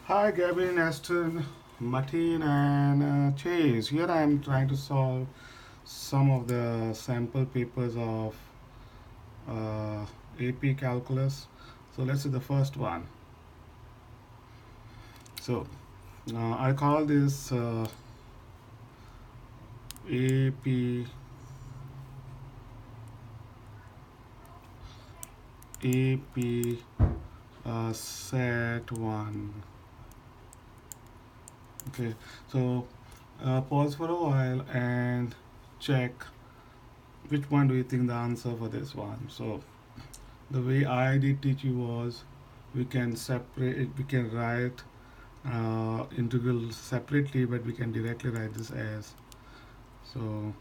Hi Gavin, Aston, Martin and Chase. Here I am trying to solve some of the sample papers of uh, AP Calculus. So let's see the first one. So I call this AP AP set 1. Okay, so pause for a while and check which one do you think the answer for this one. So the way I did teach you was we can write integral separately, but we can directly write this as, so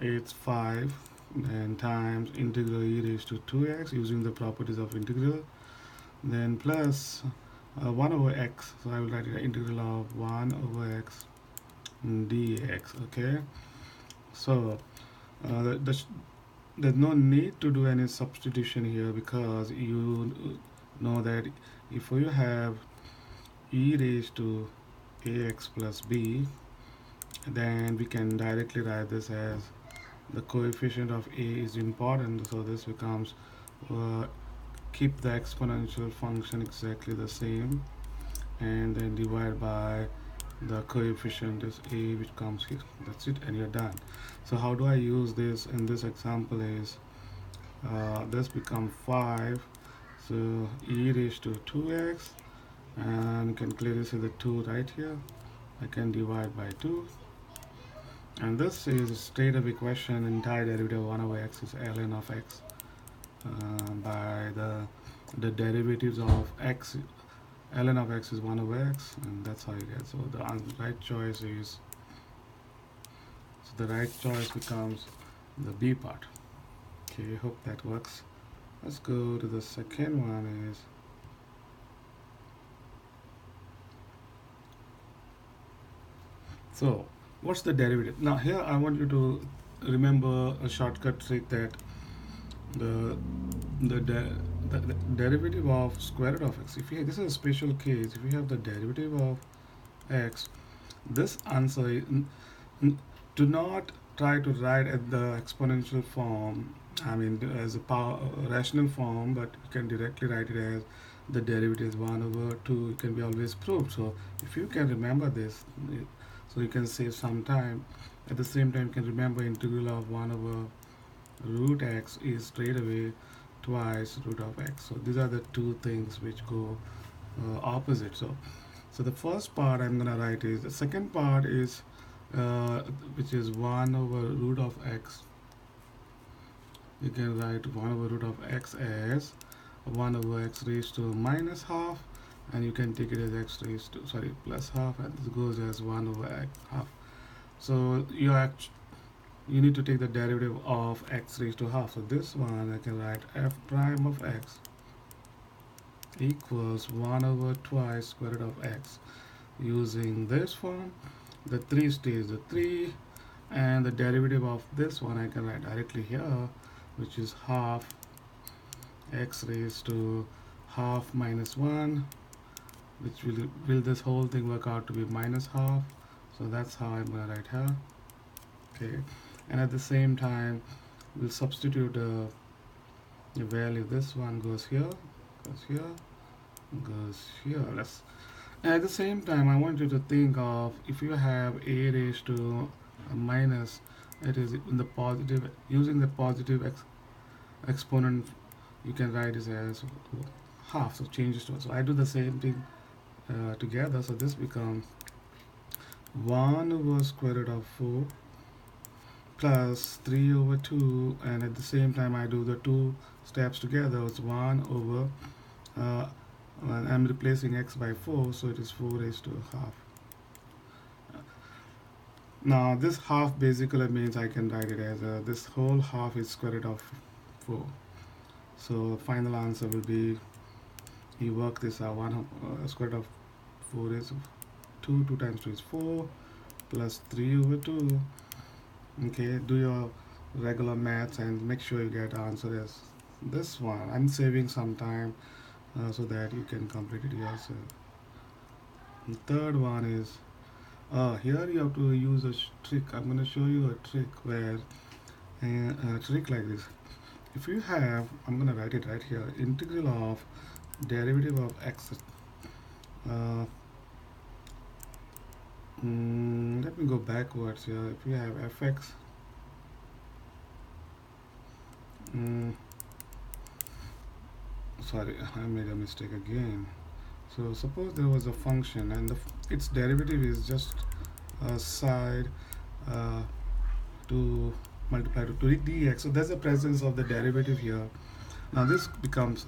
it's 5 and times integral e raised to 2x using the properties of integral, then plus 1 over x. So I will write it integral of 1 over x dx. Okay, so there's no need to do any substitution here because you know that if you have e raised to ax plus b, then we can directly write this as the coefficient of a is important, so this becomes uh, keep the exponential function exactly the same and then divide by the coefficient is a, which comes here. That's it, and you're done. So how do I use this in this example is this become 5, so e raised to 2x, and you can clearly see the 2 right here. I can divide by 2, and this is a straight up equation. Entire derivative of 1 over x is ln of x by the derivatives of x. Ln of x is 1 over x, and that's how you get. So the right choice is, so the right choice becomes the B part. Okay, hope that works. Let's go to the second one is, so what's the derivative? Now here I want you to remember a shortcut trick that the the derivative of square root of x, if you, this is a special case, if you have the derivative of x, this answer is, do not try to write at the exponential form, I mean as a power rational form, but you can directly write it as the derivative is 1 over 2. It can be always proved. So if you can remember this, so you can save some time. At the same time, you can remember integral of 1 over root x is straight away twice root of x. So these are the two things which go opposite. So the first part I'm gonna write is, the second part is which is 1 over root of x. You can write 1 over root of x as 1 over x raised to minus half, and you can take it as x raised to, sorry, plus half, and this goes as 1 over x half. So you need to take the derivative of x raised to half. So this one I can write f prime of x equals 1 over twice square root of x. Using this form, the 3 stays the 3, and the derivative of this one I can write directly here, which is half x raised to half minus 1, which will this whole thing work out to be minus half. So that's how I'm going to write here. Okay, and at the same time we'll substitute the value. This one goes here, goes here, goes here. And at the same time, I want you to think of, if you have a raised to a minus, it is in the positive, using the positive exponent, you can write this as half, so changes to it. So I do the same thing together. So this becomes 1 over square root of 4 plus 3 over 2, and at the same time I do the two steps together. It's 1 over and I'm replacing x by 4, so it is 4 raised to half. Now this half basically means I can write it as this whole half is square root of 4. So final answer will be, you work this out, square root of 4 is 2, 2 times 2 is 4, plus 3 over 2. Okay, do your regular maths and make sure you get answer as this one. I'm saving some time so that you can complete it yourself. The third one is here you have to use a trick. I'm going to show you a trick where a trick like this. If you have, I'm going to write it right here, integral of derivative of x. Uh, Let me go backwards here. If you have fx, sorry, I made a mistake again. So suppose there was a function and its derivative is just a side uh, to multiply to dx. So there's the presence of the derivative here. Now this becomes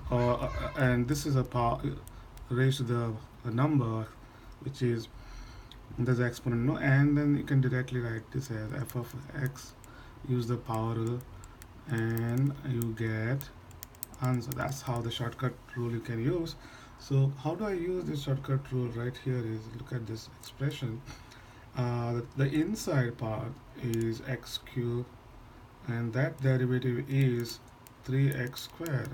and this is a power raised to the a number, which is there's the exponent, no, and then you can directly write this as f of x, use the power rule, and you get answer. That's how the shortcut rule you can use. So how do I use this shortcut rule? Right here is, look at this expression. The inside part is x cubed, and that derivative is 3x squared.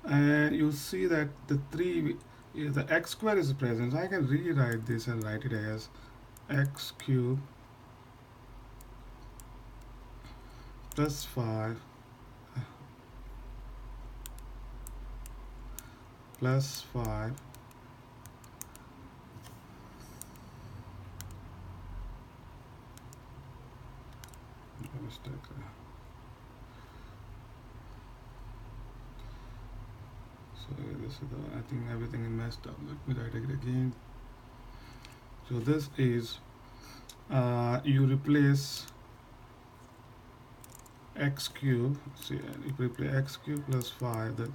And you see that the x squared is present. So I can rewrite this and write it as x cubed plus 5 plus 5 mistake. So this is the, I think everything is messed up. Let me write it again. So this is you replace x cube. See, you replace x cube plus 5. That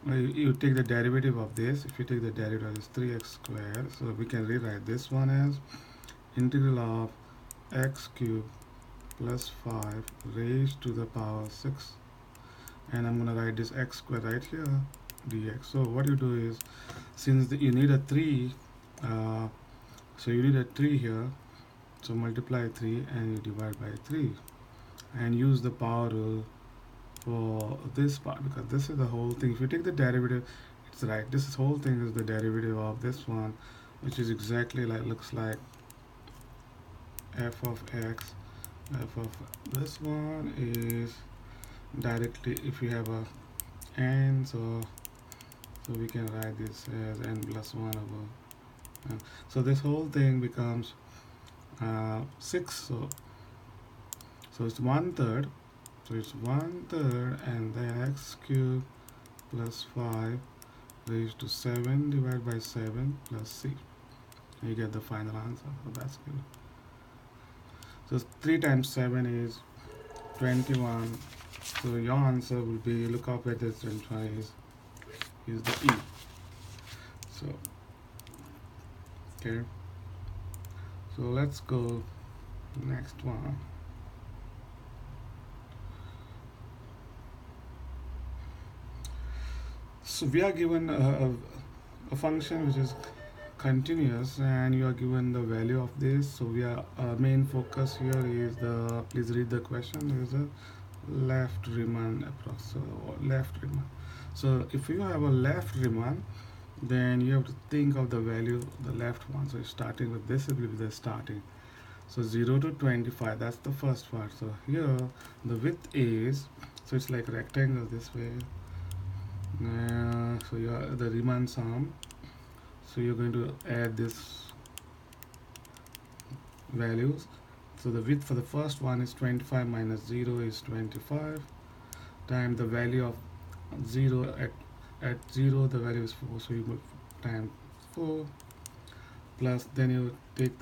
you take the derivative of this. If you take the derivative, it's 3x squared. So we can rewrite this one as integral of x cubed plus 5 raised to the power 6. And I'm going to write this x squared right here, dx. So what you do is, since you need a 3, so you need a 3 here, so multiply 3 and you divide by 3 and use the power rule for this part, because this is the whole thing. If you take the derivative, it's right, this whole thing is the derivative of this one, which is exactly like, looks like f of x. F of this one is directly, if you have a n, so we can write this as n plus 1 over so this whole thing becomes 6. So it's 1/3. So it's 1/3, and then x cubed plus 5 raised to 7 divided by 7 plus c. And you get the final answer. So that's good. So 3 times 7 is 21. So your answer will be, look up at this, 21 is the E. So okay. So let's go next one. So we are given a function which is continuous, and you are given the value of this. So we are main focus here is the, please read the question, there is a left Riemann approach. So left Riemann. So if you have a left Riemann, then you have to think of the value, the left one. So starting with this, it will be the starting. So 0 to 25, that's the first part. So here the width is, so it's like a rectangle this way. So you are the Riemann sum. So you're going to add this values. So the width for the first one is 25 minus 0 is 25 times the value of 0 at 0, the value is 4. So you put times 4 plus, then you take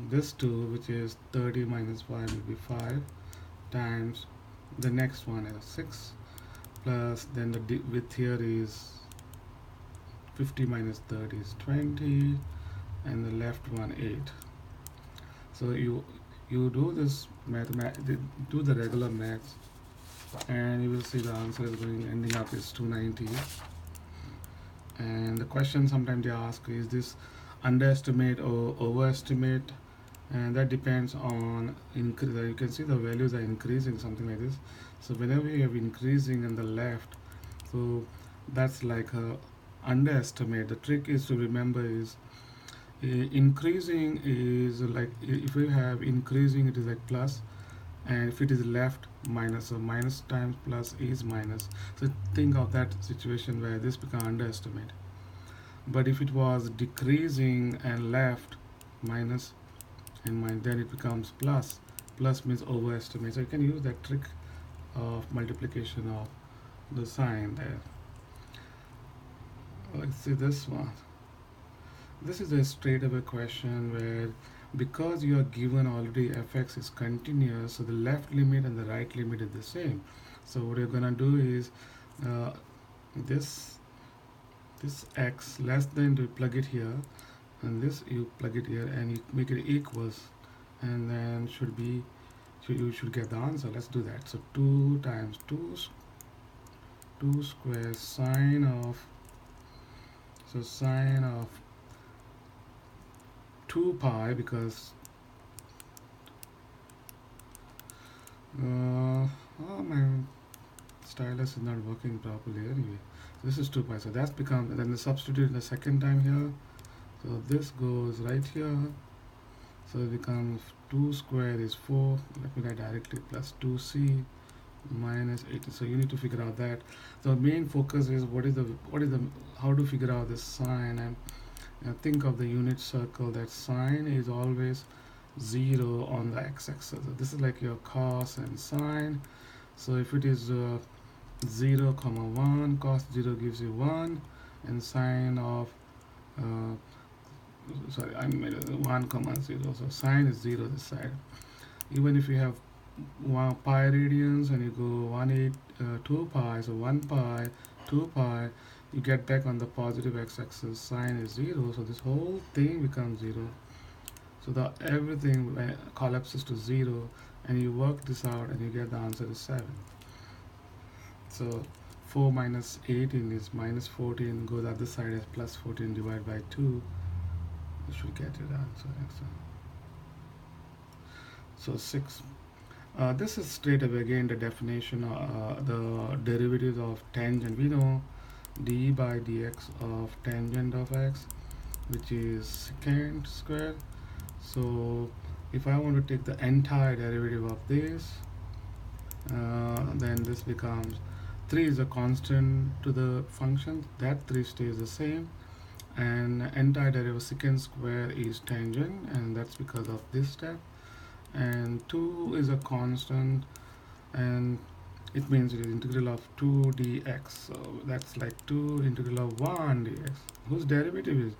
this 2, which is 30 minus 5 will be 5 times the next one is 6 plus, then the width here is 50 minus 30 is 20, and the left one 8. So you do this do the regular maths, and you will see the answer is ending up is 290. And the question sometimes they ask, is this underestimate or overestimate? And that depends on increase. You can see the values are increasing, something like this. So whenever you have increasing in the left, so that's like a underestimate. The trick is to remember is increasing is like if we have increasing it is like plus, and if it is left minus, so minus times plus is minus. So think of that situation where this become underestimate. But if it was decreasing and left minus and minus, then it becomes plus. Plus means overestimate. So you can use that trick of multiplication of the sign there. Let's see this one. This is a straight away question where because you are given already fx is continuous, so the left limit and the right limit is the same. So what you're gonna do is uh, this x less than, to plug it here, and this you plug it here and you make it equals, and then you should get the answer. Let's do that. So 2 times 2 square sine of, so sine of 2 pi, because oh, my stylus is not working properly anyway. So this is 2 pi, so that's become, then the substitute the second time here, so this goes right here, so it becomes 2 squared is 4, let me write directly, plus 2c minus 80. So you need to figure out that. The main focus is what is the how to figure out this sine, and think of the unit circle that sine is always 0 on the x-axis. So this is like your cos and sine. So if it is 0 comma 1, cos 0 gives you 1, and sine of sorry, I made it 1 comma 0, so sine is 0 this side. Even if you have 1 pi radians and you go 2 pi, so 1 pi 2 pi, you get back on the positive x-axis, sine is 0, so this whole thing becomes 0. So the everything collapses to 0, and you work this out and you get the answer is 7. So 4 minus 18 is minus 14, go the other side as plus 14 divided by 2. You should get your answer. So 6. This is straight away again the definition, the derivatives of tangent. We know d by dx of tangent of x, which is secant squared. So if I want to take the entire derivative of this, then this becomes 3 is a constant to the function, that 3 stays the same, and entire derivative of secant square is tangent, and that's because of this step. And 2 is a constant, and it means it is integral of 2 dx, so that's like 2 integral of 1 dx, whose derivative is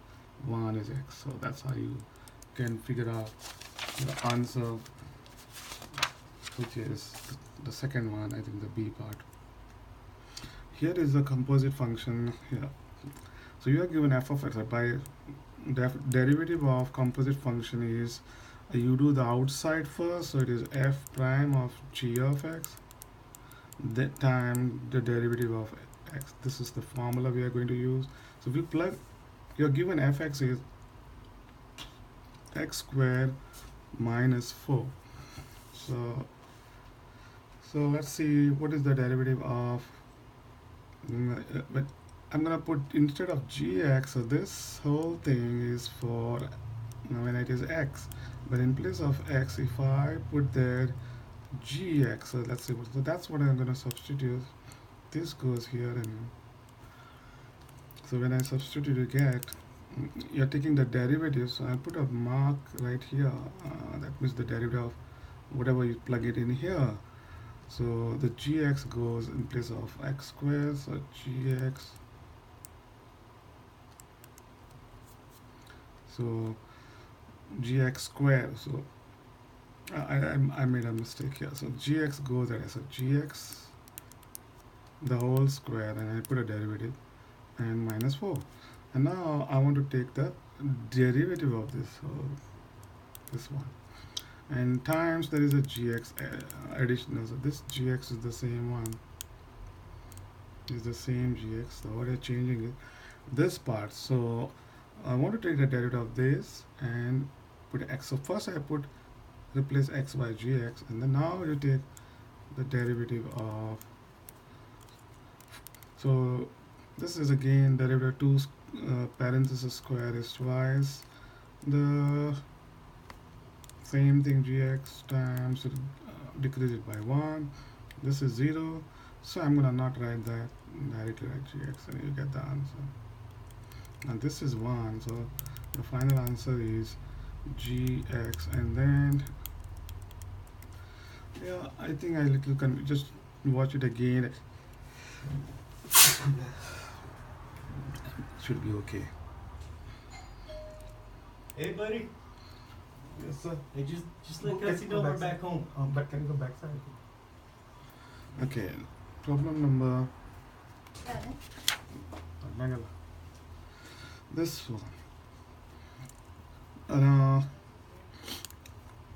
1 is x. So that's how you can figure out the answer, which is the second one, I think the B part. Here is the composite function here. So you are given f of x. By derivative of composite function is you do the outside first, so it is f prime of g of x, that time the derivative of x. This is the formula we are going to use. So we plug, you're given fx is x squared minus 4. So let's see what is the derivative of, but I'm gonna put instead of gx, so this whole thing is for when it is x, but in place of x, if I put there gx, so let's see what, so that's what I'm going to substitute. This goes here, and so when I substitute, you get, you're taking the derivative, so I put a mark right here, that means the derivative of whatever you plug it in here. So the gx goes in place of x squared, so gx, so gx squared, so I made a mistake here. So gx goes as a gx the whole square, and I put a derivative and minus 4. And now I want to take the derivative of this, so this one, and times there is a gx additional. So this gx is the same one, is the same gx. So what I'm changing is this part. So I want to take the derivative of this and put x. So first I put replace x by gx, and then now you take the derivative of, so This is again derivative 2 parenthesis square is twice the same thing, gx times decrease it by 1. This is 0, so I'm gonna not write that, directly write gx and you get the answer. And this is 1, so the final answer is gx. And then yeah, I think I little just watch it again. Should be okay. Hey, buddy. Yes, sir. Hey, just let Kelsey know we're back home. But can you go backside? Okay. Problem number. This one.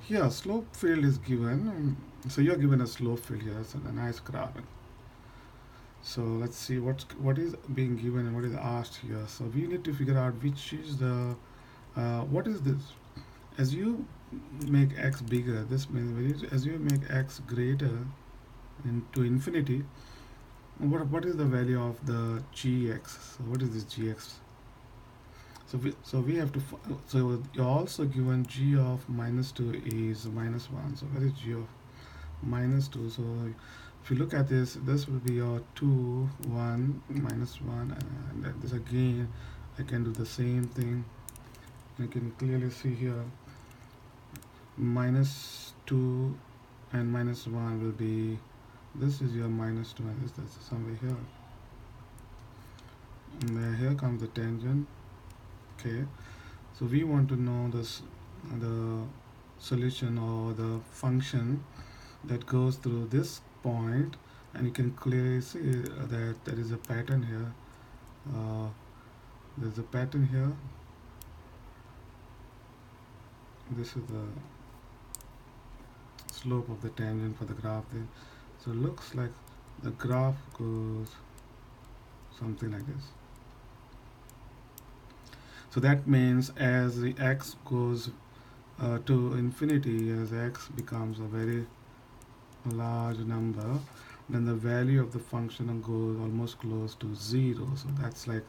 Here, slope field is given. So you're given a slope field here. It's a nice graph. So let's see what is being given and what is asked here. So we need to figure out which is the what is this. As you make x bigger, this means as you make x greater into infinity, what is the value of the gx? So what is this gx? So we have to so you're also given g of minus 2 is minus 1. So what is g of minus 2? So if you look at this will be your 2 1 minus 1, and then this again I can do the same thing. You can clearly see here minus 2 and minus 1 will be, this is your minus 2 and this is somewhere here, and then here comes the tangent. Okay, so we want to know this, the solution or the function that goes through this point, and you can clearly see that there is a pattern here. There's a pattern here. This is the slope of the tangent for the graph there. So it looks like the graph goes something like this. So that means as the x goes to infinity, as x becomes a very large number, then the value of the function goes almost close to 0. So that's like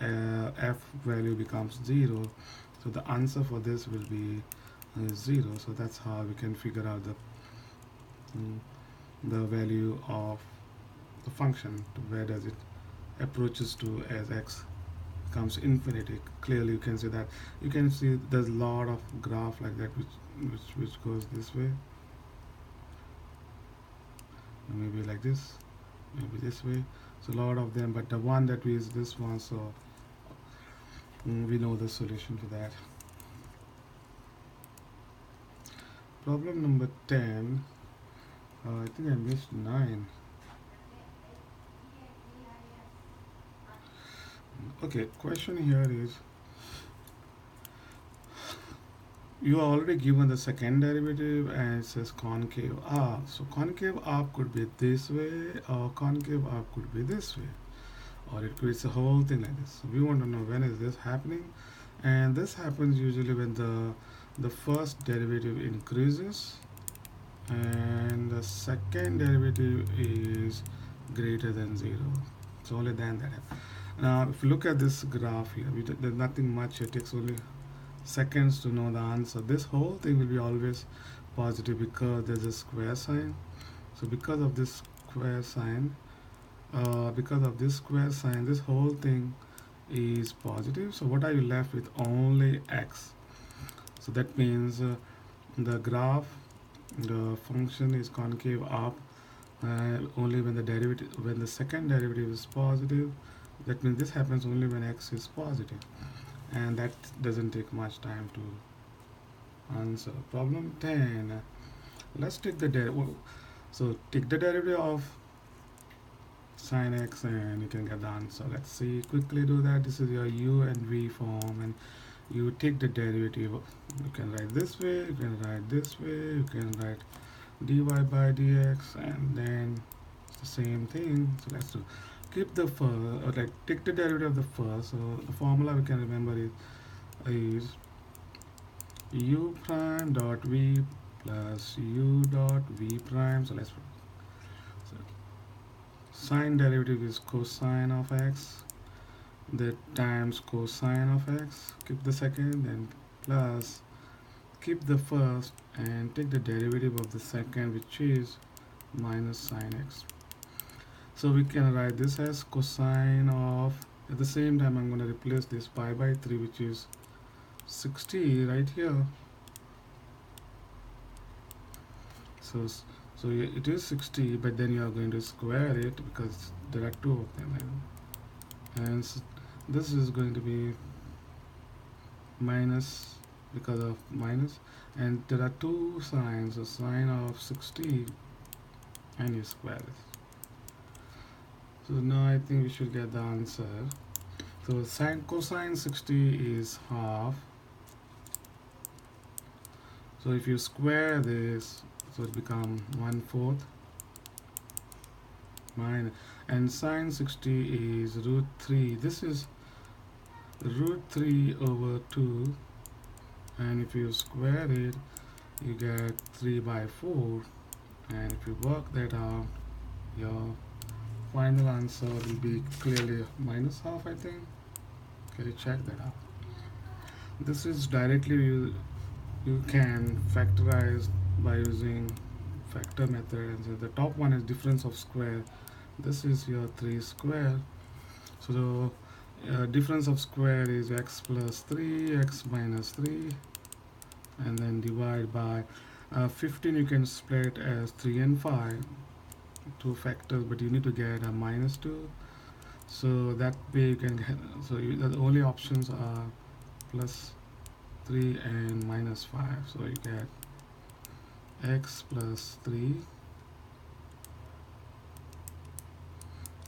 f value becomes 0. So the answer for this will be 0. So that's how we can figure out the value of the function, to where does it approaches to as x becomes infinity. Clearly you can see that, you can see there's a lot of graph like that which goes this way, maybe like this, maybe this way. So a lot of them, but the one that is this one, so we know the solution to that. Problem number 10. I think I missed 9. Okay, question here is, you are already given the second derivative and it says concave up. So concave up could be this way, or concave up could be this way, or it creates a whole thing like this. So we want to know when is this happening, and this happens usually when the first derivative increases and the second derivative is greater than 0. So only then that happens. Now if you look at this graph here, there's nothing much. It takes only seconds to know the answer. This whole thing will be always positive because there's a square sign. So because of this square sign, this whole thing is positive. So what are you left with? Only x. So that means the graph, the function is concave up only when the second derivative is positive. That means this happens only when x is positive, and that doesn't take much time to answer. Problem 10. Let's take the derivative. So take the derivative of sine x and you can get the answer. Let's see, quickly do that. This is your u and v form, and you take the derivative. You can write this way, you can write this way, you can write dy by dx, and then it's the same thing. So let's do, keep the first, or like take the derivative of the first. So the formula we can remember is u prime dot v plus u dot v prime. So let's, so sine derivative is cosine of x, the times cosine of x, keep the second, then plus keep the first and take the derivative of the second, which is minus sine x. So we can write this as cosine of, at the same time I'm going to replace this pi by 3, which is 60 right here. So it is 60, but then you are going to square it because there are two of them, and this is going to be minus because of minus, and there are two signs, a sine of 60, and you square it. So now I think we should get the answer. So sine cosine 60 is half. So if you square this, so it becomes 1/4 minus, and sine 60 is root 3. This is root 3 over 2, and if you square it, you get 3 by 4, and if you work that out, your final answer will be clearly minus half, I think. Can you check that out? This is directly you can factorize by using factor method, and so the top one is difference of square. This is your 3 square. So the difference of square is x plus 3, x minus 3, and then divide by 15. You can split as 3 and 5, two factors, but you need to get a minus 2. So that way you can get, so the only options are plus 3 and minus 5. So you get x plus 3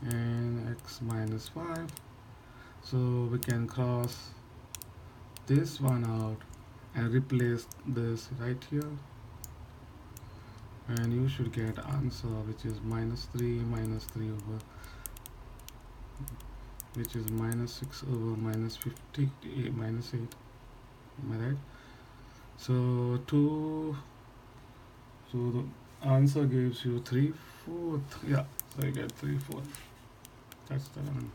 and x minus 5. So we can cross this one out and replace this right here, and you should get answer, which is minus 3 over, which is minus 6 over minus 58 minus 8. Am I right? So the answer gives you 3/4. Yeah, so you get 3/4. That's the one.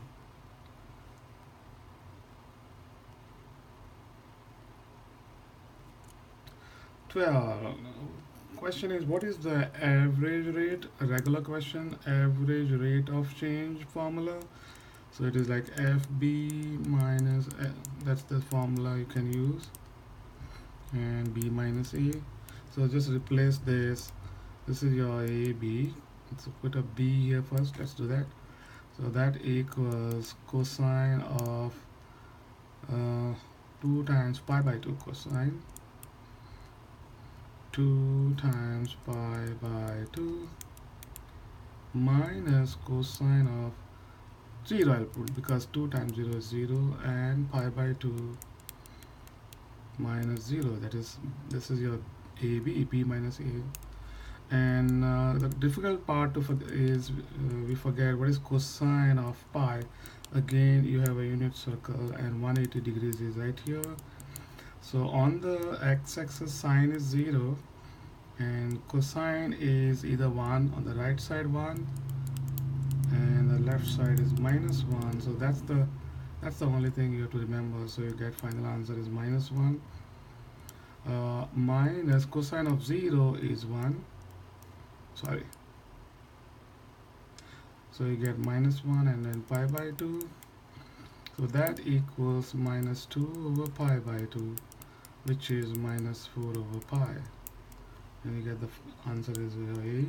Question is, what is the average rate? A regular question, average rate of change formula. So it is like FB minus, that's the formula you can use, and B minus A. So just replace this. This is your AB. So put a B here first. Let's do that. So that equals cosine of 2 times pi by 2 cosine 2 times pi by 2 minus cosine of 0, I'll put, because 2 times 0 is 0, and pi by 2 minus 0. That is, this is your AB, B minus A. And the difficult part is we forget what is cosine of pi. Again, you have a unit circle, and 180 degrees is right here. So on the x-axis, sine is 0, and cosine is either 1 on the right side, 1, and the left side is minus 1. So that's the only thing you have to remember. So you get final answer is minus 1. Minus cosine of 0 is 1. Sorry. So you get minus 1 and then pi by 2. So that equals minus 2 over pi by 2, which is minus 4 over pi. And you get the answer is A.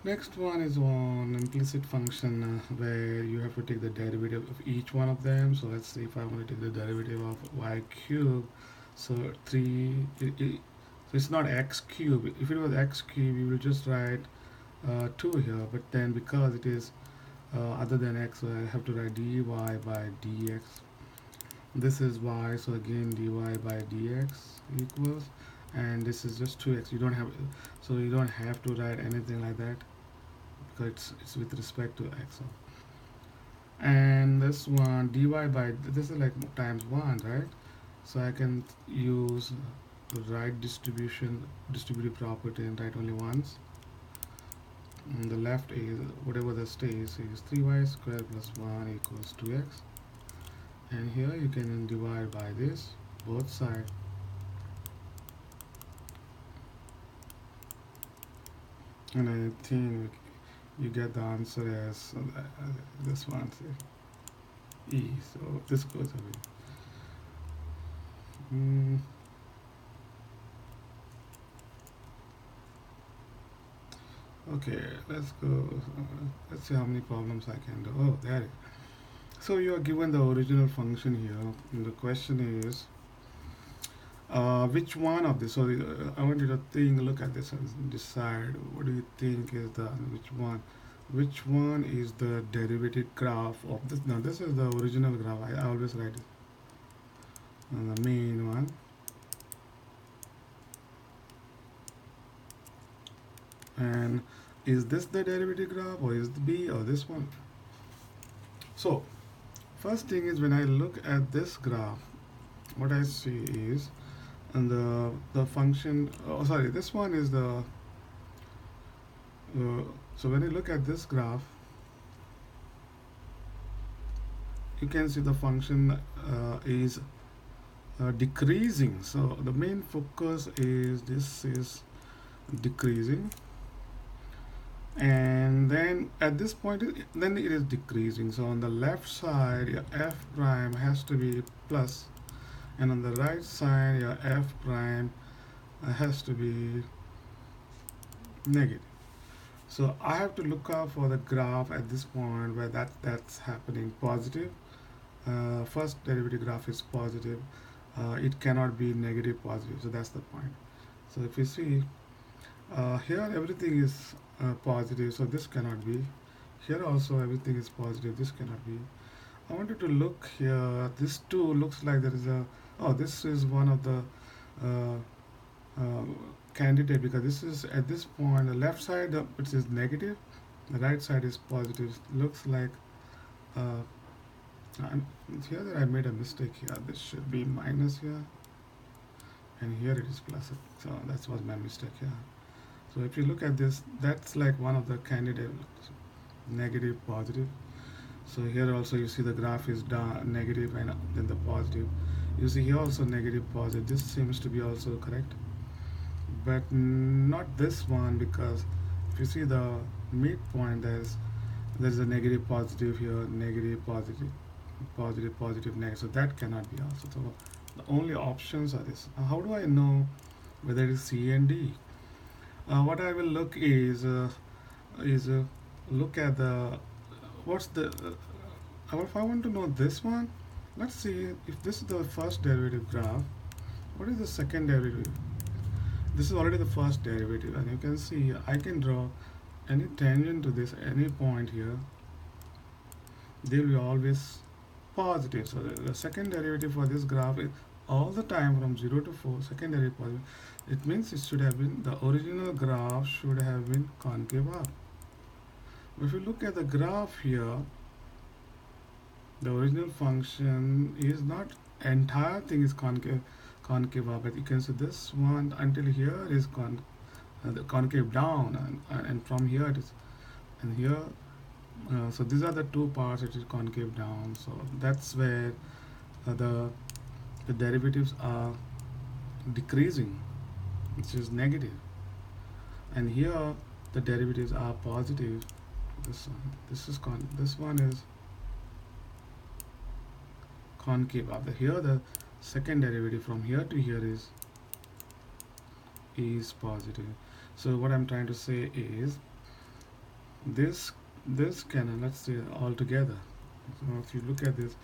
Next one is on implicit function, where you have to take the derivative of each one of them. So let's see if I want to take the derivative of y cube. So 3, so it's not x cube. If it was x cube, you will just write 2 here, but then because it is other than x, so I have to write dy by dx. This is y, so again dy by dx equals, and this is just 2x. You don't have to write anything like that, because it's with respect to x. And this one dy by, this is like times 1, right? So I can use the right distributive property and write only once. and the left is whatever the stays is 3y squared plus 1 equals 2x, and here you can divide by this both sides, and I think you get the answer as this one, e. So this goes away. Okay, let's go. Let's see how many problems I can do. Oh, there it is. So you are given the original function here, and the question is, which one of this? So I want you to look at this and decide what do you think is the which one. Which one is the derivative graph of this? Now this is the original graph. I always write it on the main one. And is this the derivative graph, or is it B, or this one? So first thing is, when I look at this graph, what I see is, and the function, oh sorry, this one is the so when you look at this graph, you can see the function is decreasing. So the main focus is this is decreasing, and then at this point then it is decreasing. So on the left side your f prime has to be plus, and on the right side your f prime has to be negative. So I have to look out for the graph at this point where that's happening positive. First derivative graph is positive. It cannot be negative positive, so that's the point. So if you see here everything is positive, so this cannot be. Here also everything is positive, this cannot be. I wanted to look here. This too looks like there is a, oh, this is one of the candidate, because this is at this point the left side it is negative, the right side is positive. Looks like here that I made a mistake here. This should be minus here, and here it is plus. So that was my mistake here. So if you look at this, that's like one of the candidate, negative, positive. So here also you see the graph is down, negative, and then the positive. You see here also negative, positive. This seems to be also correct, but not this one, because if you see the midpoint, there's a negative, positive here, negative, positive, positive, positive, negative. So that cannot be also. So the only options are this. How do I know whether it is C and D? What I will look is look at the what's the if I want to know this one, let's see if this is the first derivative graph. What is the second derivative? This is already the first derivative, and you can see I can draw any tangent to this any point here. They will be always positive. So the second derivative for this graph is all the time from 0 to 4, second derivative positive. It means it should have been, the original graph should have been concave up. If you look at the graph here, the original function is not, entire thing is concave up, but you can see this one until here is the concave down, and from here it is, and here so these are the two parts, it is concave down. So that's where the derivatives are decreasing, which is negative, and here the derivatives are positive. This one is concave up. Here the second derivative from here to here is positive. So what I'm trying to say is this can, let's say all together. So if you look at this,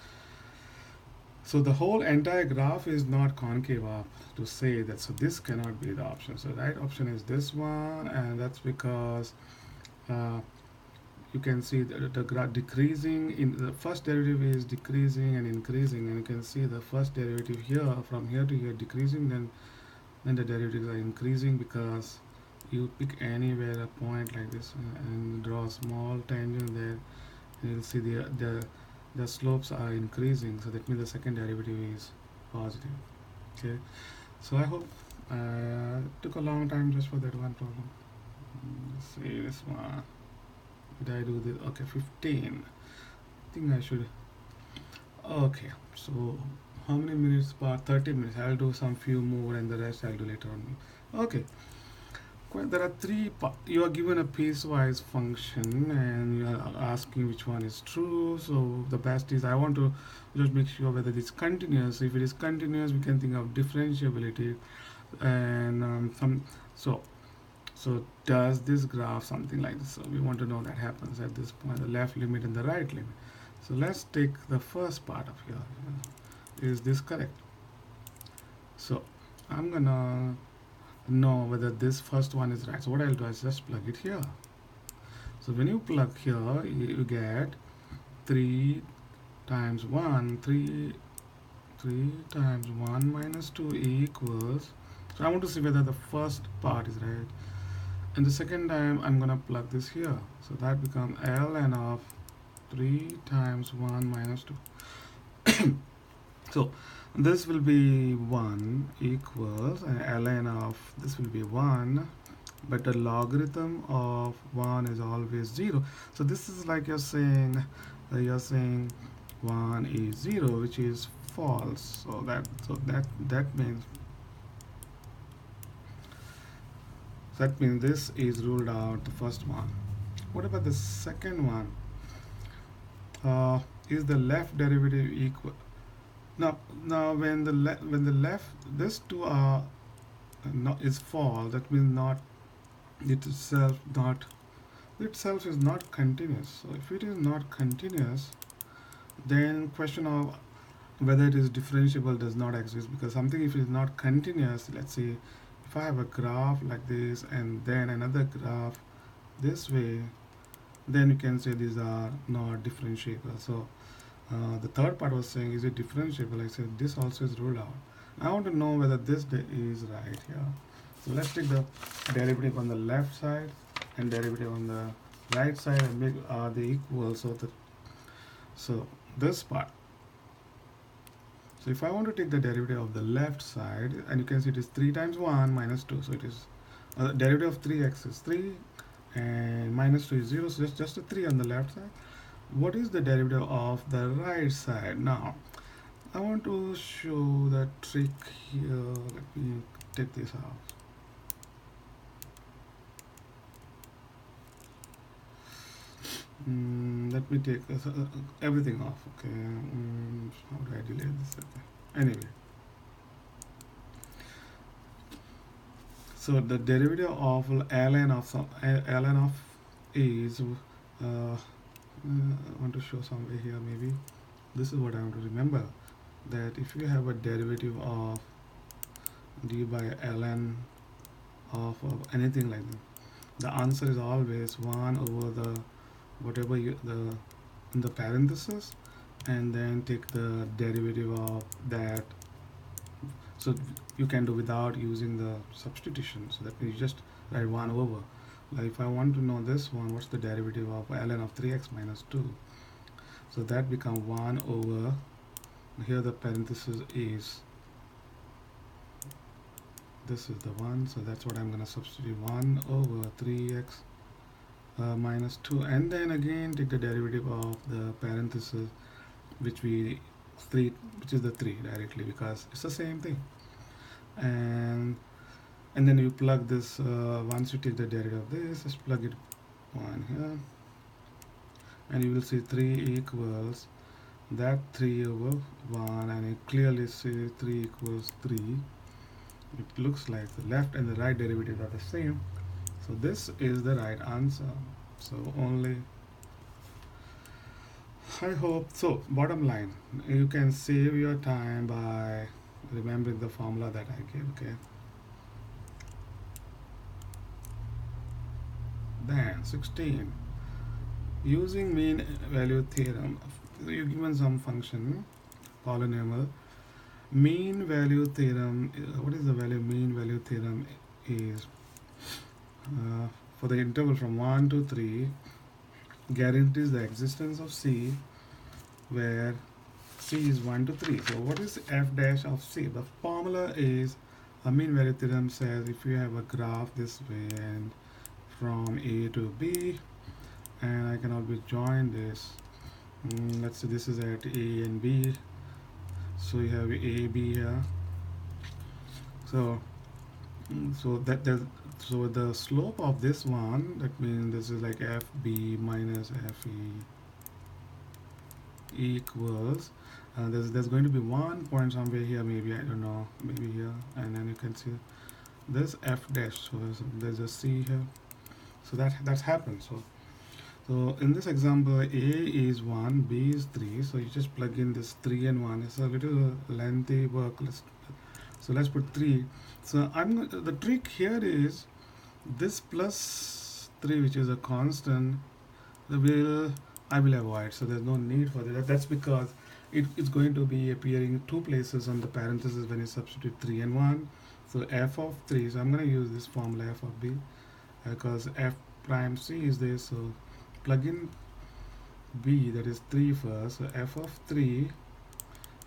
so the whole entire graph is not concave up to say that, so this cannot be the option. So the right option is this one, and that's because you can see the graph decreasing, in the first derivative is decreasing and increasing, and you can see the first derivative here from here to here decreasing, then the derivatives are increasing, because you pick anywhere a point like this and draw a small tangent there, and you'll see the slopes are increasing. So that means the second derivative is positive. Okay, so I hope it took a long time just for that one problem. Let's see this one. Did I do this? Okay, 15. I think I should. Okay, so how many minutes per 30 minutes? I'll do some few more and the rest I'll do later on. Okay, there are three. You are given a piecewise function and you are asking which one is true. So the best is I want to just make sure whether it's continuous. If it is continuous, we can think of differentiability and some. So so does this graph something like this? So we want to know that happens at this point, the left limit and the right limit. So let's take the first part of here. Is this correct? So I'm gonna know whether this first one is right. So what I'll do is just plug it here. So when you plug here, you get 3 times 1, 3 times 1 minus 2 equals. So I want to see whether the first part is right. And the second time I'm gonna plug this here. So that becomes ln of 3 times 1 minus 2. So this will be 1 equals, and ln of this will be 1, but the logarithm of 1 is always 0. So this is like you're saying 1 is 0, which is false. So that means this is ruled out, the first one. What about the second one? Is the left derivative equal? Now when the left, these two are not is false. That means not itself is not continuous. So if it is not continuous, then question of whether it is differentiable does not exist, because something, if it is not continuous, let's say if I have a graph like this and then another graph this way, then you can say these are not differentiable. So the third part was saying, is it differentiable? I said this also is ruled out. I want to know whether this is right here. So let's take the derivative on the left side and derivative on the right side and make they equal. So this part. So if I want to take the derivative of the left side, and you can see it is 3 times 1 minus 2. So it is derivative of 3x is 3 and minus 2 is 0. So it's just a 3 on the left side. What is the derivative of the right side? Now I want to show the trick here. Let me take this out. Let me take everything off. Okay. How do I delete this? Okay. Anyway, so the derivative of ln of is I want to show somewhere here. Maybe this is what I want to remember, that if you have a derivative of d by ln of anything like that, the answer is always 1 over the whatever in the parenthesis, and then take the derivative of that. So you can do without using the substitution. So that means you just write 1 over. Like if I want to know this one, what's the derivative of ln of 3x minus 2? So that becomes 1 over, here the parenthesis is, this is the 1, so that's what I'm going to substitute, 1 over 3x minus 2, and then again take the derivative of the parenthesis, which is the 3 directly, because it's the same thing. And then you plug this, once you take the derivative of this, just plug it 1 here, and you will see 3 equals that 3 over 1, and you clearly see 3 equals 3. It looks like the left and the right derivative are the same. So this is the right answer. So only, I hope so. Bottom line, you can save your time by remembering the formula that I gave. Okay. Then 16, using mean value theorem, you're given some function, polynomial, mean value theorem. What is the value? Mean value theorem is for the interval from 1 to 3, guarantees the existence of C where C is 1 to 3. So what is f dash of C? The formula is, a mean value theorem says if you have a graph this way and from A to B, and I can always join this. Let's say this is at A and B, so you have A, B here. So so so the slope of this one, that means this is like FB minus FE equals, there's going to be one point somewhere here, maybe, I don't know, maybe here, and then you can see this F dash, so there's a C here, so that's happened. So in this example, A is 1, B is 3, so you just plug in this 3 and 1. It's a little lengthy work. Let's put 3. So the trick here is this plus 3, which is a constant, I will avoid. So there's no need for that. That's because it's going to be appearing two places on the parentheses when you substitute 3 and 1. So f of 3. So I'm going to use this formula f of b, because f prime c is there. So plug in b, that is 3 first. So f of 3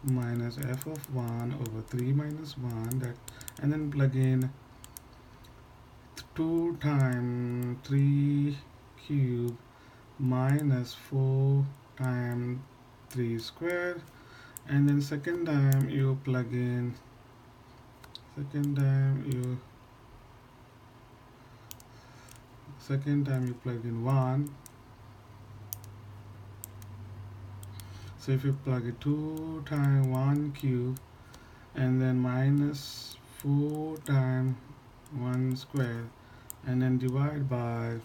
minus f of 1 over 3 minus 1, that, and then plug in 2 times 3 cube minus 4 times 3 square, and then second time you plug in, plug in 1. So if you plug it 2 times 1 cube and then minus 4 times 1 square, and then divide by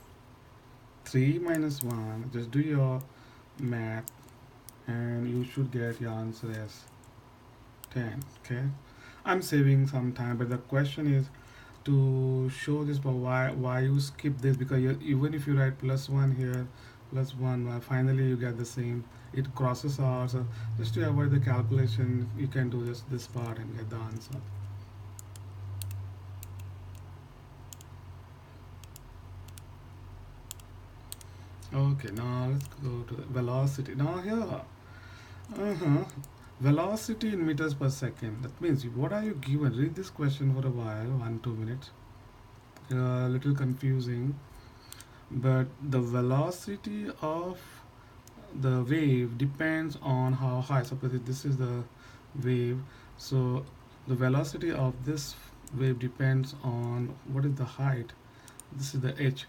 3 minus 1, just do your math, and you should get your answer as 10. Okay, I'm saving some time, but the question is to show this, but why you skip this, because even if you write plus 1 here, plus 1, finally you get the same, it crosses out. So just to avoid the calculation, you can do this part and get the answer. Okay, now let's go to the velocity. Now here, velocity in meters per second. That means what are you given? Read this question for a while, 1-2 minutes. A little confusing, but the velocity of the wave depends on how high. Suppose this is the wave, so the velocity of this wave depends on what is the height. This is the h.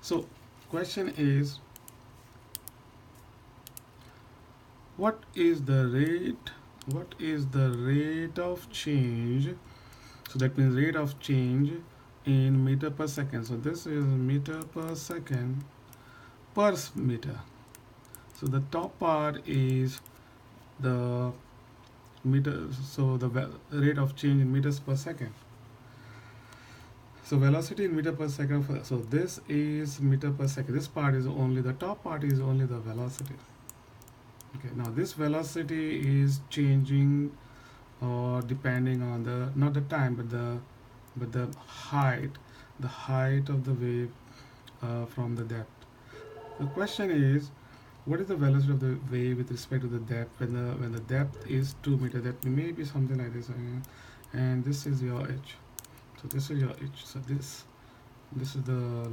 So question is, what is the rate of change? So that means rate of change in meter per second. So this is meter per second per meter. So the top part is the meter, so the rate of change in meters per second. So velocity in meter per second, so this is meter per second. This part is only, the top part is only the velocity. Okay, now this velocity is changing or depending on the, not the time, but the height of the wave from the depth. The question is, what is the velocity of the wave with respect to the depth when the depth is 2 meters? That may be something like this, and this is your h. So this is your h. So this is the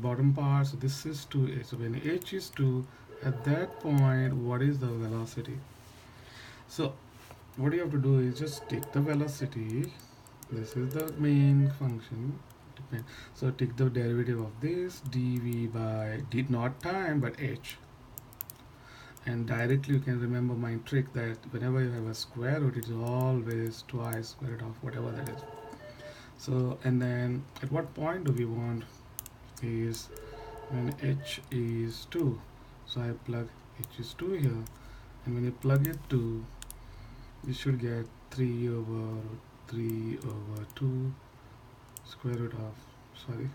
bottom part. So this is 2h. So when h is 2, at that point, what is the velocity? So what you have to do is just take the velocity. This is the main function. So take the derivative of this dv by not time but h, and directly you can remember my trick that whenever you have a square root, it is always twice square root of whatever that is. So, and then at what point do we want is when h is 2. So I plug h is 2 here, and when you plug it 2, you should get 3 over 2 square root of, sorry.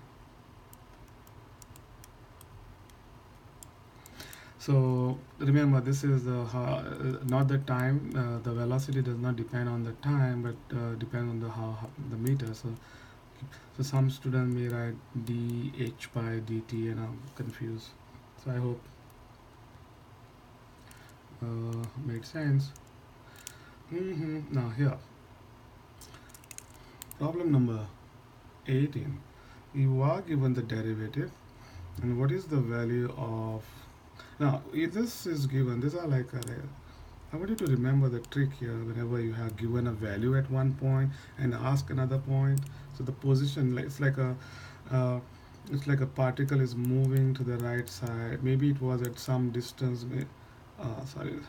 So remember, this is the not the time. The velocity does not depend on the time, but depend on the meter. So some student may write dh by dt, and I'm confused. So I hope made sense. Now here, problem number 18. you are given the derivative, and what is the value of, now if this is given, these are like I want you to remember the trick here. Whenever you have given a value at one point and ask another point, so the position, uh, it's like a particle is moving to the right side. Maybe it was at some distance. Sorry.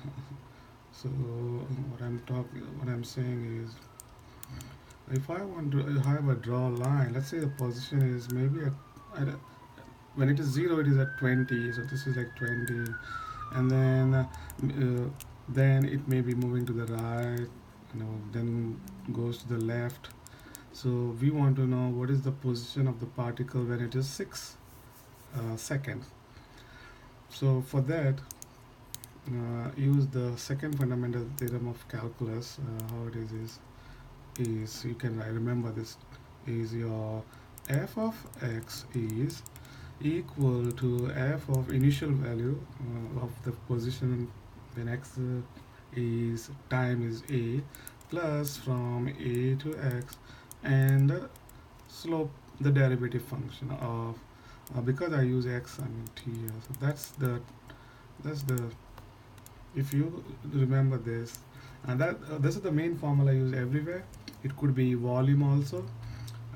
So what I'm saying is, if I want to have a draw line, let's say the position is maybe at when it is 0, it is at 20. So this is like 20, and then it may be moving to the right, then goes to the left. So we want to know what is the position of the particle when it is 6 seconds. So for that, use the second fundamental theorem of calculus. How it is you can remember this, is your f of x is equal to f of initial value of the position when x is time is a, plus from a to x, and slope, the derivative function of, because I use x, I mean t here. So that's the if you remember this, and that this is the main formula I use everywhere. It could be volume also.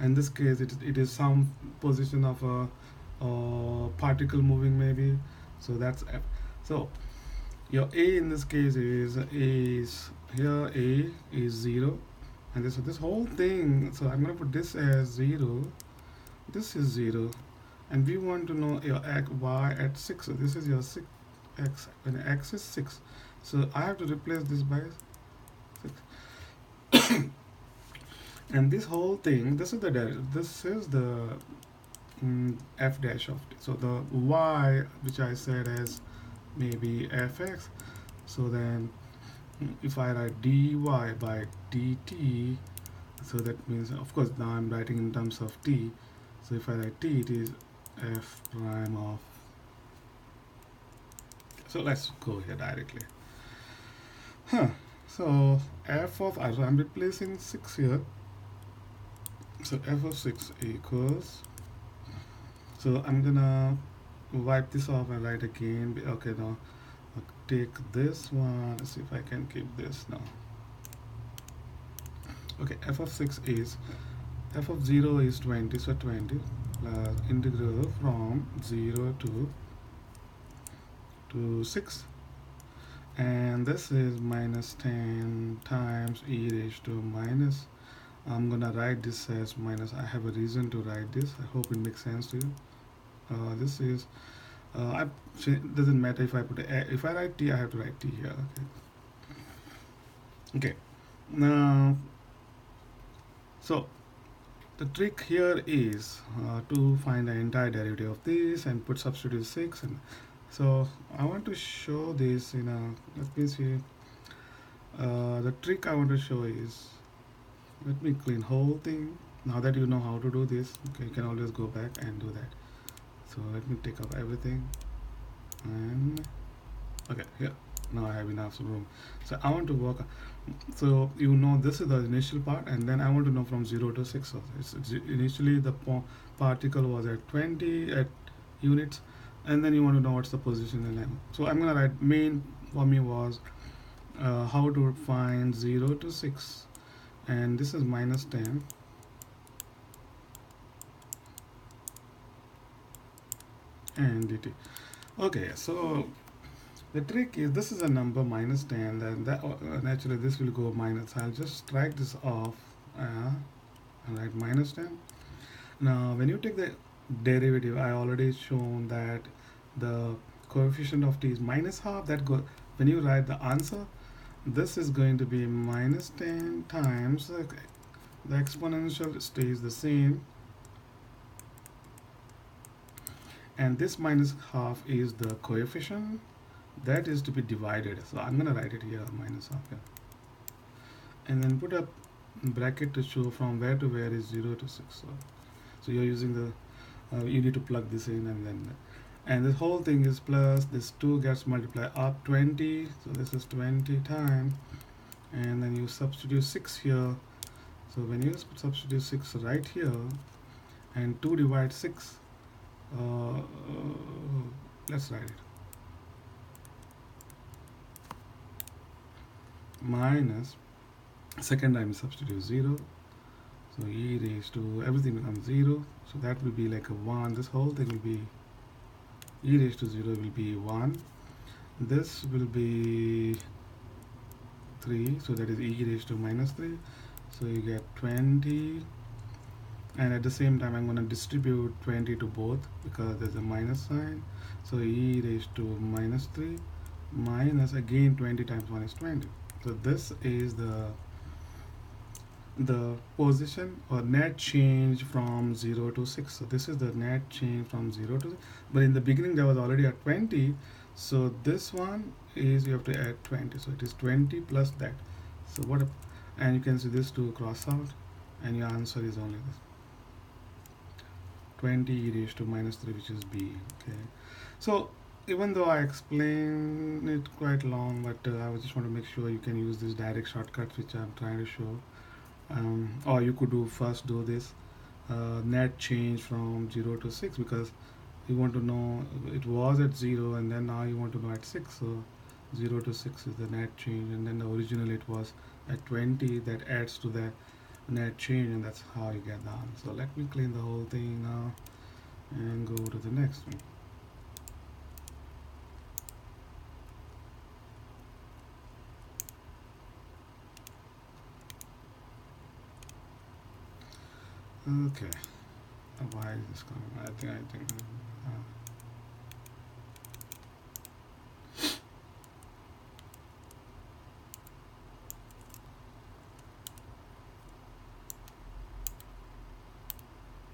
In this case, it is some position of a particle moving maybe. So that's f. So your a in this case is here, a is 0, and this whole thing. So I'm gonna put this as 0. This is 0, and we want to know your y at 6. So this is your 6 x, when x is 6. So I have to replace this by 6. And this whole thing, this is the f dash of t. So the y, which I said as maybe fx. So then if I write dy by dt, so that means, of course, now I'm writing in terms of t. So if I write t, it is f prime of, so let's go here directly. So f of, I'm replacing 6 here. So f of 6 equals, so I'm gonna wipe this off and write again. Okay, now I'll take this one. Let's see if I can keep this now. Okay, f of 6 is, f of 0 is 20, so 20 plus integral from 0 to 6, and this is minus 10 times e raised to minus, I'm gonna write this as minus. I have a reason to write this. I hope it makes sense to you. This is doesn't matter if I put if I write t, I have to write t here. Okay. Now, so the trick here is to find the entire derivative of this and put substitute 6. And so I want to show this in a, let me see. The trick I want to show is, let me clean whole thing. Now that you know how to do this, okay, you can always go back and do that. So let me take up everything, and okay, here, now I have enough room. So I want to work, so you know this is the initial part, and then I want to know from 0 to 6. So it's initially the particle was at 20 at units, and then you want to know what's the position in m. So I'm gonna write, main for me was how to find 0 to 6, and this is minus 10, and dt. Okay, so the trick is, this is a number minus 10, then that naturally this will go minus. I'll just strike this off and write minus 10. Now when you take the derivative, I already shown that the coefficient of t is minus half. That go, when you write the answer, this is going to be minus 10 times the exponential stays the same, and this minus half is the coefficient that is to be divided. So I'm gonna write it here, minus half here, and then put a bracket to show from where to where is 0 to 6. So you're using the you need to plug this in, and this whole thing is plus this 2 gets multiplied up 20, so this is 20 times, and then you substitute 6 here. So when you substitute 6 right here, and 2 divide 6. Let's write it. Minus, second time substitute 0, so e raised to, everything becomes 0, so that will be like a 1. This whole thing will be, e raised to 0 will be 1. This will be 3, so that is e raised to minus 3, so you get 20. And at the same time I'm going to distribute 20 to both because there's a minus sign, so e raised to minus 3 minus, again 20 times 1 is 20. So this is the position or net change from 0 to 6. So this is the net change from 0 to 6, but in the beginning there was already at 20, so this one is, you have to add 20, so it is 20 plus that. So what, and you can see this to cross out, and your answer is only this, 20 e raised to minus 3, which is B. Okay, so even though I explain it quite long, but I just want to make sure you can use these direct shortcuts which I'm trying to show. Or you could do this net change from 0 to 6, because you want to know it was at 0 and then now you want to know at 6, so 0 to 6 is the net change, and then originally it was at 20, that adds to that net change, and that's how you get the answer. So let me clean the whole thing now and go to the next one. Okay, why is this coming? I think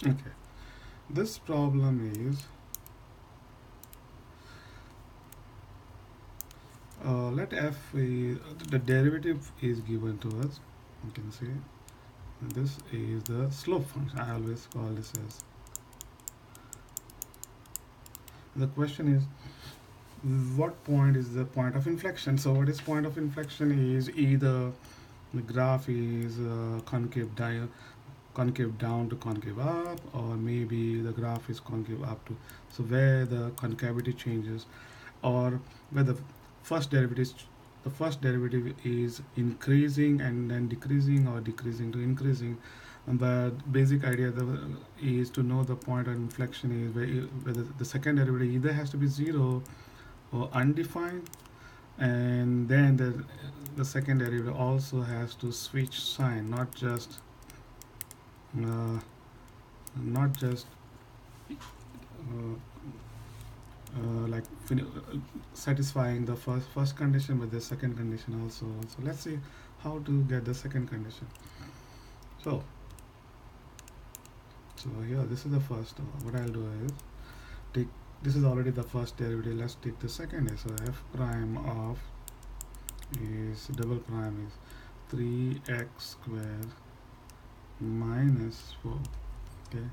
okay, this problem is, let f be, the derivative is given to us, you can see this is the slope function. I always call this as, the question is what point is the point of inflection. So what is point of inflection is either the graph is concave down to concave up, or maybe the graph is concave up to, so where the concavity changes, or where the first derivative is increasing and then decreasing, or decreasing to increasing. But basic idea is to know the point of inflection is whether the second derivative either has to be 0 or undefined, and then the second derivative also has to switch sign, not just uh, like satisfying the first condition with the second condition also. So let's see how to get the second condition. So here, this is the first. What I'll do is take, this is already the first derivative. Let's take the second. So f prime of is double prime is 3x squared minus 4. Okay.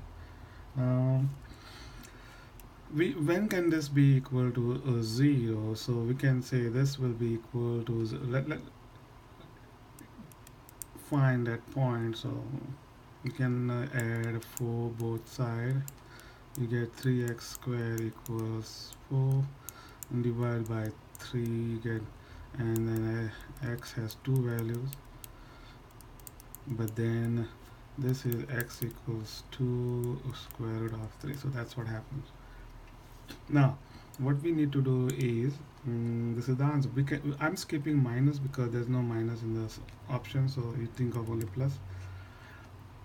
When can this be equal to 0? So we can say this will be equal to let find that point. So you can add 4 both sides. You get 3x squared equals 4, and divide by 3 you get, and then x has 2 values, but then this is x equals 2 square root of 3. So that's what happens. Now what we need to do is, this is the answer. I'm skipping minus because there's no minus in this option, so you think of only plus.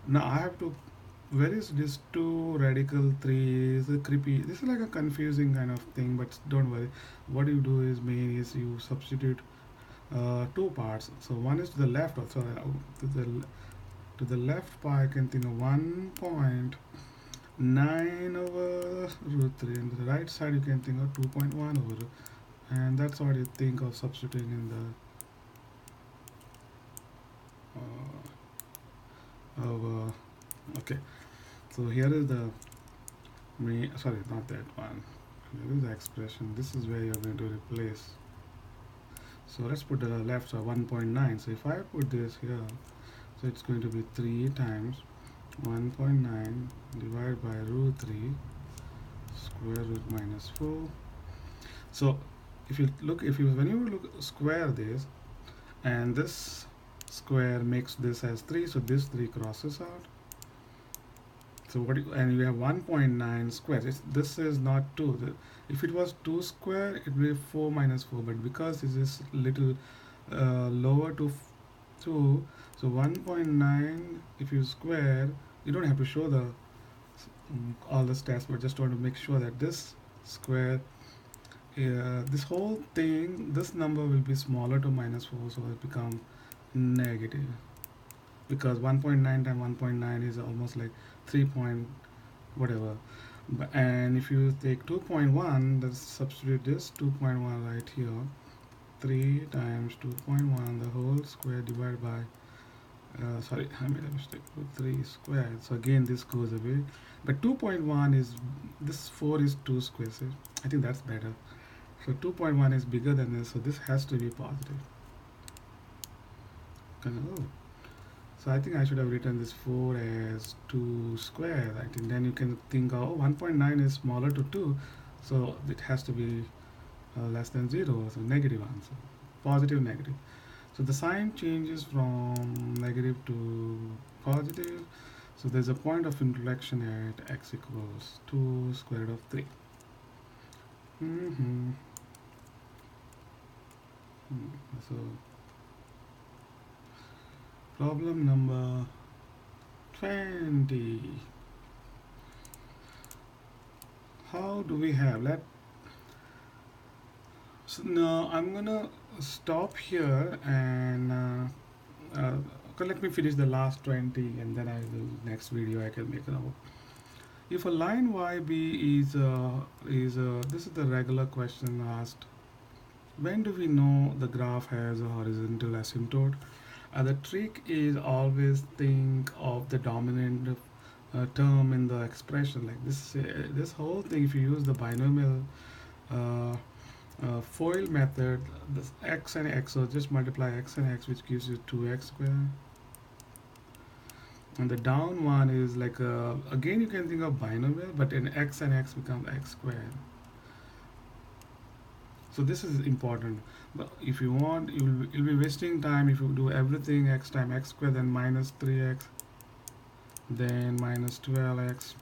Now I have to, where is this 2 radical 3 is a creepy, this is like a confusing kind of thing, but don't worry. What you do is you substitute 2 parts. So one is to the left, or sorry, to the left part I can think of 1.9 over root 3, and to the right side you can think of 2.1 over root, and that's what you think of substituting in the okay. So here is the sorry, not that one. Here is the expression. This is where you're going to replace. So let's put the left, so 1.9. So if I put this here, so it's going to be 3 times 1.9 divided by root 3 square root minus 4. So if you look, when you look square this, and this square makes this as 3, so this 3 crosses out. So and you have 1.9 square. This is not 2. If it was 2 square, it would be 4 minus 4. But because this is little lower to 2, so 1.9, if you square, you don't have to show the all the stats, but just want to make sure that this square, this whole thing, this number will be smaller to minus 4, so it become negative, because 1.9 times 1.9 is almost like 3 point whatever. And if you take 2.1, let's substitute this 2.1 right here. 3 times 2.1 the whole square divided by sorry, I made a mistake, 3 squared. So again this goes away, but 2.1 is, this 4 is 2 squares, so I think that's better. So 2.1 is bigger than this, so this has to be positive. Oh. So I think I should have written this 4 as 2 squared. I think then you can think, oh, 1.9 is smaller to 2, so it has to be less than 0, so negative answer, positive, negative. So the sign changes from negative to positive. So there's a point of inflection at x equals 2 square root of 3. So problem number 20. How do we have so now I'm gonna stop here and okay, let me finish the last 20, and then I will, next video I can make another. If a line YB is this is the regular question asked. When do we know the graph has a horizontal asymptote? The trick is always think of the dominant term in the expression. Like this whole thing, if you use the binomial FOIL method, this x and x, so just multiply x and x, which gives you 2x squared. And the down one is like again you can think of binomial, but in x and x becomes x squared. So this is important. But if you want, you'll be wasting time if you do everything x times x squared, then minus 3x, then minus 12x,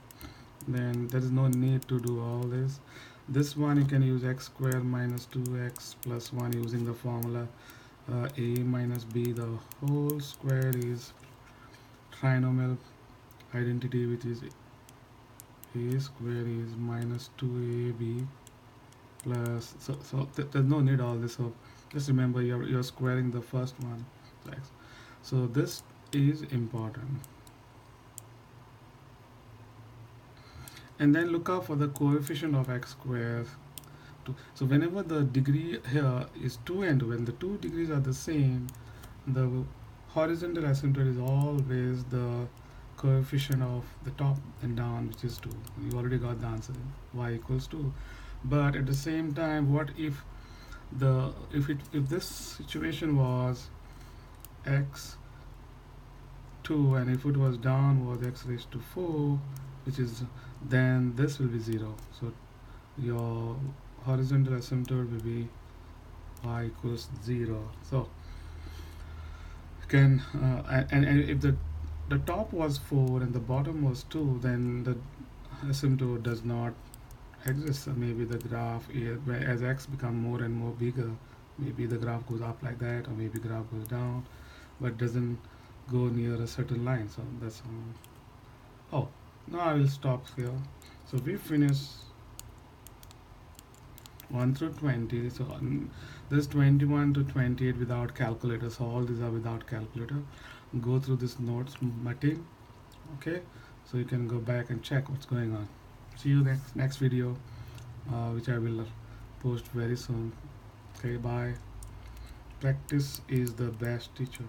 then there is no need to do all this. This one you can use x squared minus 2x plus 1 using the formula a minus b. The whole square is trinomial identity, which is a squared is minus 2ab plus, so there's no need all this. So just remember you're squaring the first one, x. So this is important. And then look out for the coefficient of x squared. So whenever the degree here is 2 and 2, when the 2 degrees are the same, the horizontal asymptote is always the coefficient of the top and down, which is 2. You already got the answer, y equals 2. But at the same time, what if if this situation was x 2, and if it was down was x raised to 4, which is, then this will be 0. So your horizontal asymptote will be y equals 0. So can and if the top was 4 and the bottom was 2, then the asymptote does not exist. So maybe the graph is, as x become more and more bigger, maybe the graph goes up like that, or maybe graph goes down, but doesn't go near a certain line. So that's all. Oh, now I will stop here. So we finished 1 through 20. So this 21 to 28 without calculator. So all these are without calculator. Go through this notes material. Okay, so you can go back and check what's going on. See you next video, which I will post very soon. Okay, bye. Practice is the best teacher.